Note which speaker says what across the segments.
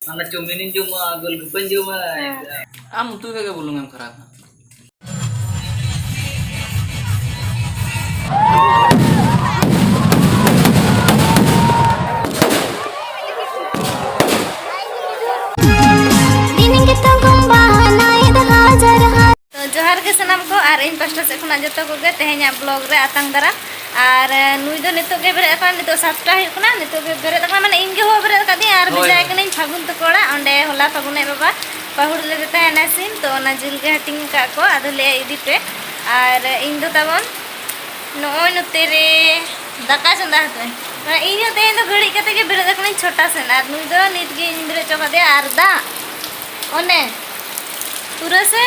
Speaker 1: Mana cuminin cuma gol gupen cuma. Tuh kagak bulung yang kerat.
Speaker 2: जोहार के सनाम को और इन पास्टा से खुना जतो को गे तेहेnya ब्लॉग रे आतंग दारा और नुई दो नितो गे बेरे अकान नितो सातटा हुई खुना नितो गे बेरे अकान माने इन गे हो बेरे का दी और बिजाय कने फागुन तो कोड़ा ओंडे होला फागुने बाबा पहुड़ ले देता है ना सीन तो ना जिल गे हटिंग का को आदो ले इदी पे और इन दो तबन नोय नुते रे दाका चंदा हतवे माने इन यो तेहेन दो घड़ी कते गे बेरे कने छोटा से और नुई दो नित गे इन बेरे चोका दे और दा ओने पूरा से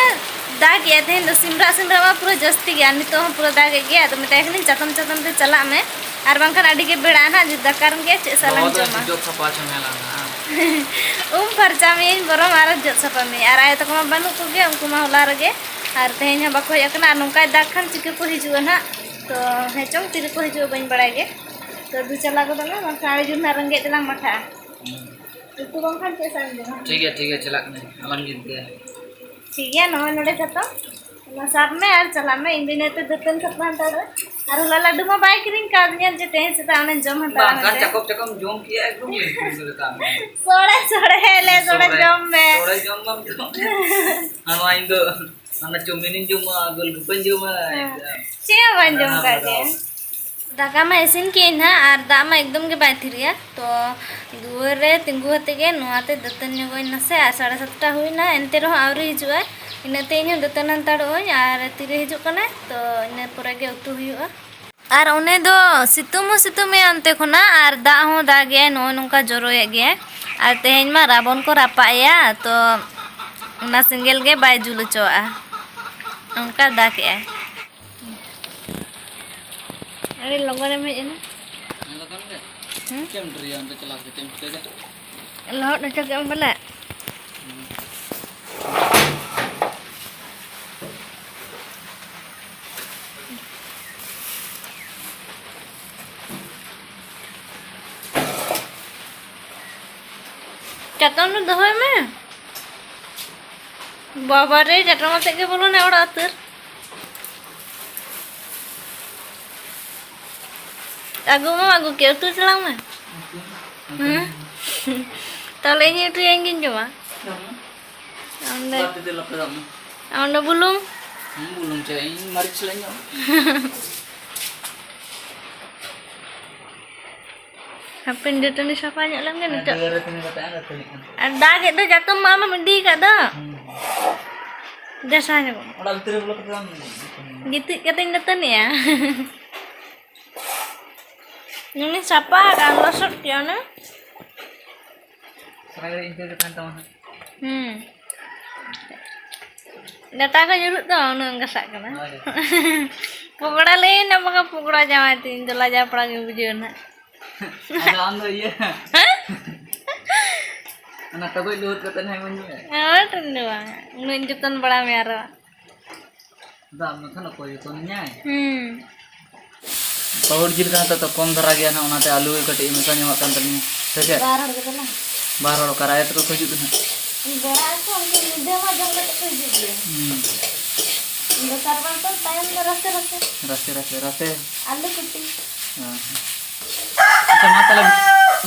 Speaker 2: दाग गया थे तो सिमरा में पूरा जस्ती गया नितो हम पूरा दाग गया तो मैं देखनी चतम चतम ते चला में और बांखन अड़ी के बेड़ा ना जो दकार के चेसलन जमा
Speaker 1: जो सपा चमेला
Speaker 2: फरचा में बरो मारा जो सपा में और आए तो कमा बानु को गे उनको मा होला रगे और तेहेन बाको यकना नोंका दाग खान चिके को हिजुआ ना तो हेचों तिरे को हिजुआ बइन बड़ाय गे तो दु चला को ना साड़ी जुना रंगे तलांग मठा तो बांखन चेसन जमा
Speaker 1: ठीक है चला ने अलम जीत गया
Speaker 2: ठीक है नोय नोडे जतो ना साब में और चला में इन दिने तो दतन सपना तर और होला लड्डू में बाइक रिंग का दिया जे तेहे से ताने जम हता
Speaker 1: बांखन चकम जोम किया एकदम ले काम
Speaker 2: सोड़े ले सोड़े जम में
Speaker 1: हमारा इन दो mana cuminin cuma gol gupen cuma
Speaker 2: चे बन जम का के दाका में इसिन के ना और दा में एकदम के बाय थिरिया तो दुवर रे तिंगु हते के नोआते दतन गई नसे 7:30 हुई ना एनते रहो आवरी हिजुआ इनते इन दतन अंताड़ ओय और तिरे हिजु कना तो इन पुरा के उतु हुआ और उन्हें दो सितुम अंते खुना और दा हो दा गया नो नोंका जरोए गया और तेहेन मा रावण को रापाया तो उना सिंगल के बाय जुल चोआ उनका दा के अरे लोगों में इन
Speaker 1: केम ड्रिया अंत चला के केम के
Speaker 2: लहट नचा के बोला चटन दहय में बाबा रे चटन मते के बोलो ना ओड़ा तर आगु के तू चलाऊ में ताले ini tu yang gini cuma anda belum
Speaker 1: cai mari celanya
Speaker 2: apa yang dia tulis siapa aja lah kan itu ada gitu jatuh mama mandi kada dasarnya kok gitu katanya datang ya ini siapa kan losot ya na
Speaker 1: seraya itu kan teman
Speaker 2: data ka jurut to nang gasak kana pokoknya lain apa ka pokoknya jama tin dola ja pura ge bujuna
Speaker 1: ada ando iya anak tagoy luhut katan hay manyo
Speaker 2: tendu nunjutan bada mero
Speaker 1: da makan ko ito nya पौड़ जिल का तो कम धरा गया ना उनाते आलू कटे मसा ᱧᱟᱢᱚᱜ ᱠᱟᱱ ᱛᱟᱞᱤᱧᱟ ᱥᱮ ᱪᱮᱫ बार हड़ कराए तो खोजु ना
Speaker 2: बड़ा को हम निदे मा जंग कटे खोजु दिए इधर सरवन तो टाइम में रस्ते आलू कुटी
Speaker 1: अच्छा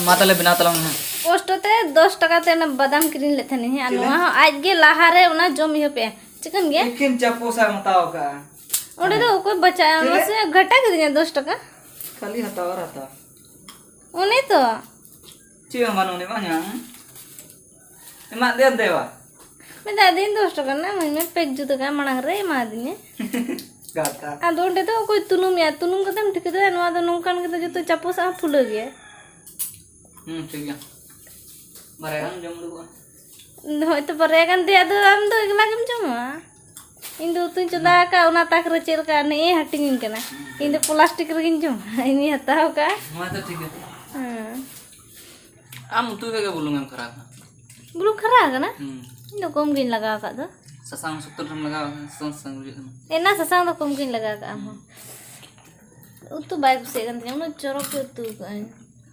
Speaker 1: माताले बिना तलम है
Speaker 2: पोस्ट ते 10 टका ते ना बादाम किरिन ले थने है अनवा आज गे लाहारे उना जम हियो पे चिकन गे
Speaker 1: लेकिन चपोसा मताओ का
Speaker 2: ओडे तो कोई बचाया से घटा के दिया 10 टका
Speaker 1: खाली हतावा रहता
Speaker 2: उन्हें तो
Speaker 1: चियो मानोने बा냐 एमा दे देवा
Speaker 2: मैं दादी 10 टका ना मैं पेक जुतो का मणंग रे मा दिने
Speaker 1: गाता
Speaker 2: आ दोंडे तो कोई तुनुम कदम ठीक है नवा तो नोंकान के तो जो चपोसा फुल गया
Speaker 1: ठीक है मारे हम जम लुआ
Speaker 2: होय तो परे kan dia tu am tu एकला केम जमा इन दो तुन चला का उना ताक रे चेल का ने हटिंग कना इन दो प्लास्टिक रे गिन जम इनी हताओ का
Speaker 1: मा तो ठीक है
Speaker 2: हां
Speaker 1: आम तू के बुलुंग हम खराब
Speaker 2: बुलु खरा कना इन दो कम गिन लगा का दो
Speaker 1: ससांग सुतर हम लगा संग बुझे
Speaker 2: एना ससांग तो कम गिन लगा का हम उतु बाइक से गन उन चोरो के तू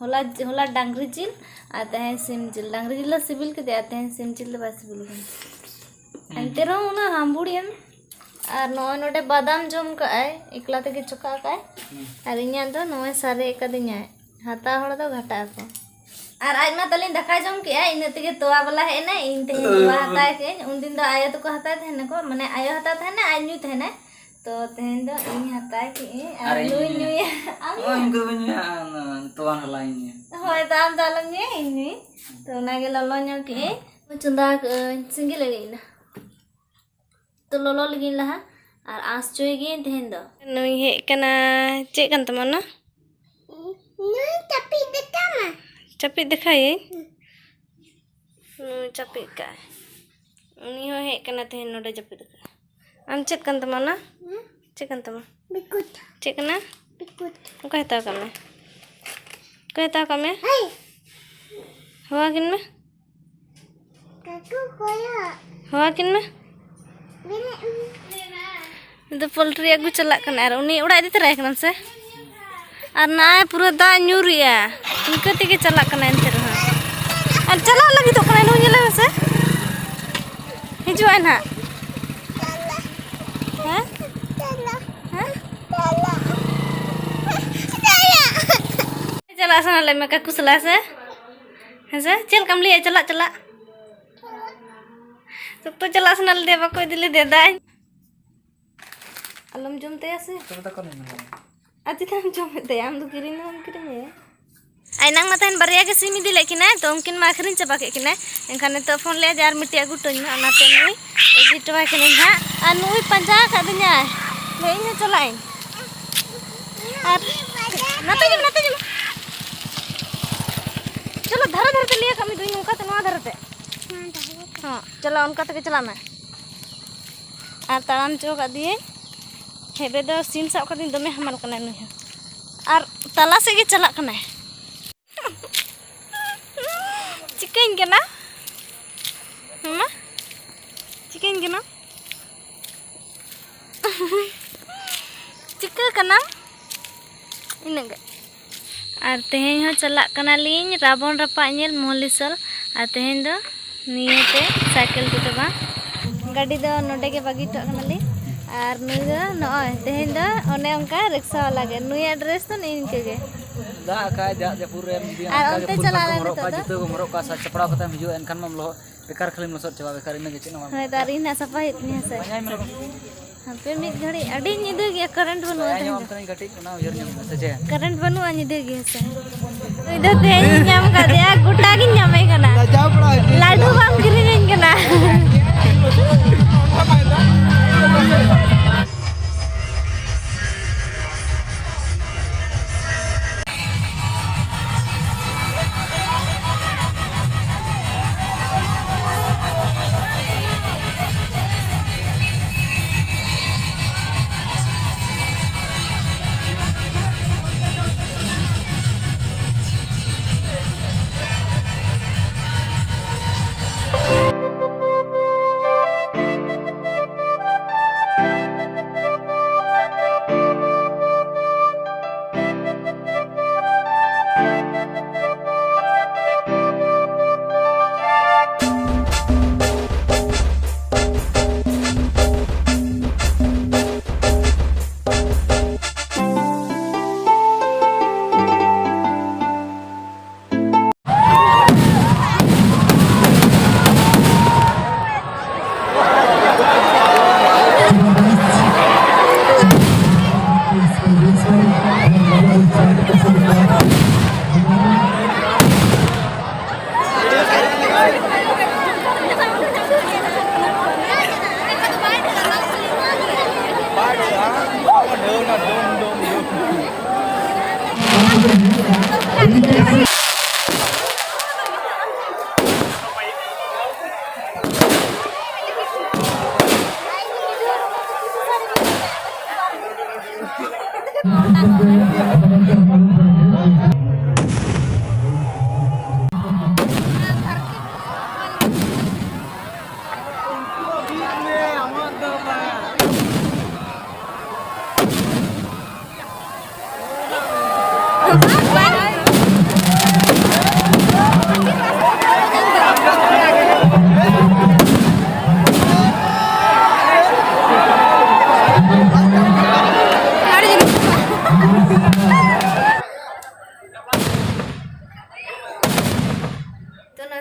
Speaker 2: होला होला डांगरी जिल आ तहें सिम जिल डांगरी जिल सिबिल के दे तहें सिम जिल बा सिबिल के अंते रो ना हामबुड़ियन और नोय नोडे बादाम जम का एकला ते चुका का और इन्या दो नोय सारे कदिnya हाता हड़ दो घाटा को और आज मा तलिन दका जम के इन ते तोवा वाला है ना इन ते तोवा हता के उन दिन दो आयो तो को हता थे ना को माने आयो हता थे ना आज न्यू थे ना तो तेन दो इन हता के और नुई नुई
Speaker 1: इनको बनिया तोवान हलाइनी
Speaker 2: होय दाम दालम ने इनी तो ना के ललो न्यो के चंदा सिंगल लेना तो ललो लगी लहा और आस चोय गे तेन दो नुई हे कना चे कन तमना नुई चपी दिखाई नुई चपी का उनी हो हे कना तेन नोडे चपी दिखा आम चेक कन तमना चेक कन तम बिकुट चेक ना बिकुट कहता का मैं हवा किन में काकू कोया हवा किन में तो पोल्ट्री अगू चला कना और उनी उड़ा इदी तराय कना से और ना पूरा दा न्यूरिया इनके तेगे चला कना एंते रहा और चला लगी तो कना नु नेला से हिजुआ ना हैं चला सन ले में का कुसला से है चल कम लिए चला चला तो चला सन दे बा कोई दिले दे दाई अलम जमते ऐसे
Speaker 1: तो बता कौन है
Speaker 2: अति हम जमते हम तो किरिन हम किरिन है आइनांग मतान बरिया के सिमी दिले किना तो उनकिन मा अखरिन चबा के किना एनखाने तो फोन ले जार मिट्टी अगु टोन अनाते नुई एडिट वा के हा आ नुई पंजा का दिना ले इन चलाइन और नते चलो धर धर के लिए कमी दुई उनका तनवा धरते हां चलो उनका तक चला मैं और ताम चो का दिए हेबे दो सीन साब का दिन दमे हमल कना नुई और तला से के चला कना चिकन के ना हमा चिकन के ना चिकन कना इनगे और तेहें हो चला कना लिन रावण रपा नेल मोहलिसल और तेहें दो नियते साइकिल के तो बा गाड़ी दो नोडे के बागी तो कना ली और नुई दो नय तेहें दो ओने उनका रिक्शा वाला के नुई एड्रेस तो नहीं इनके के
Speaker 1: दा का जा पूरे
Speaker 2: और उनते चला ले तो
Speaker 1: जुतो को मरो का चपड़ा को तम हिजो एनखान मम लो बेकार खाली मसर चबा बेकार इन गे चिनो
Speaker 2: है दारी ना सफाई इतनी से हां पे मिट घड़ी अडी निदे गे करंट बनु
Speaker 1: आय हम तनी गटी ना उजर न्यम से जे
Speaker 2: करंट बनु निदे गे से इधर ते न्याम का दिया गुटा की न्यामे कना लाडू बाम किरिन कना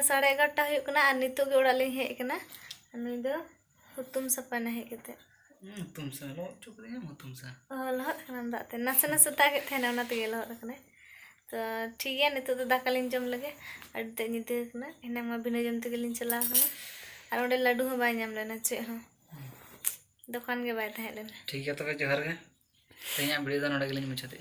Speaker 2: 11:30 हुई कना और नितो के ओड़ा लिंग हेज कना नुई दो हुतुम सफाना हेज कते
Speaker 1: तुमसे लो चुप रही है तुमसे
Speaker 2: लहद कना दाते नसे नसे ताके थे ना तेगे लहद कना तो ठीक है नितो तो दाका लिंग जम लगे अड़ते निते कना इना मा बिना जम तेगे लिंग चला कना और ओंडे लड्डू हो बाय नाम लेना चे हो दुकान के बाय तहे लेना
Speaker 1: ठीक है तो जोहार गे तेहना वीडियो नोडे गेलिंग मुचाते